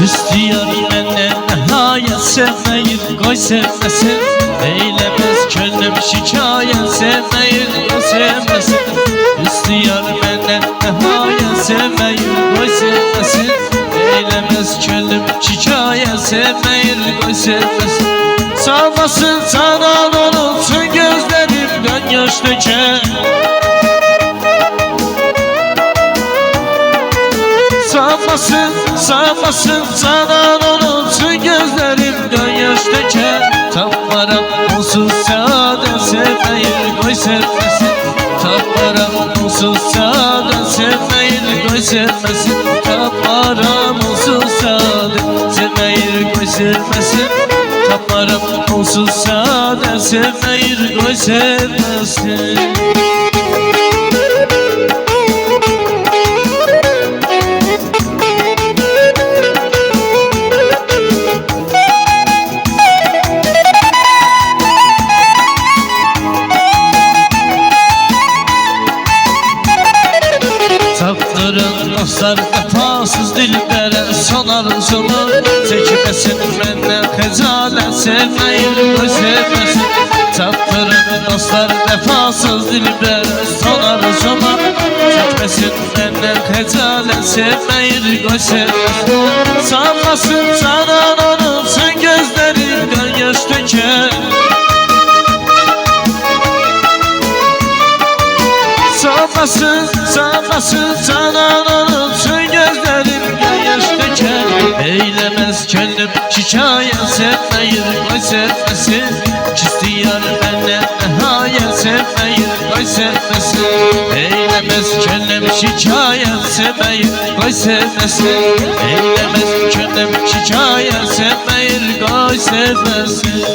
İstiyar benden nihayet sevmeyi koy sevmesin. Eylemez könlüm şikayet sevmeyi koy sevmesin. İstiyar benden nihayet sevmeyi koy sevmesin. Eylemez könlüm şikayet sevmeyi koy sevmesin. Sağmasın sana olursun gözlerimden yaş döker. Sağmasın sana olursun gözlerimden yaş döker. Tapmaram onsuz sade sevmeyi koy sevmesin. Tapmaram onsuz sade sevmeyi koy sevmesin. Tapmaram onsuz sade sevmeyi koy sevmesin. Tapmaram onsuz sade sevmeyi koy sevmesin. Taptırın dostlar vefasız dilbere son arzumu. Çekmesin benden hecalet sevmeyi koy sevmesin. Taptırın dostlar vefasız dilbere son arzumu. Çekmesin benden hecalet sevmeyi koy sevmesin. Sanmasın sana olursun gözlerimden yaş döker. Sanmasın sana olursun gözlerimden yaş döker. Eylemez könlüm şikayet sevmeyi koy sevmesin. İstiyar benden nihayet sevmeyi koy sevmesin. Eylemez könlüm şikayet sevmeyi koy sevmesin. Eylemez könlüm şikayet sevmeyi koy sevmesin.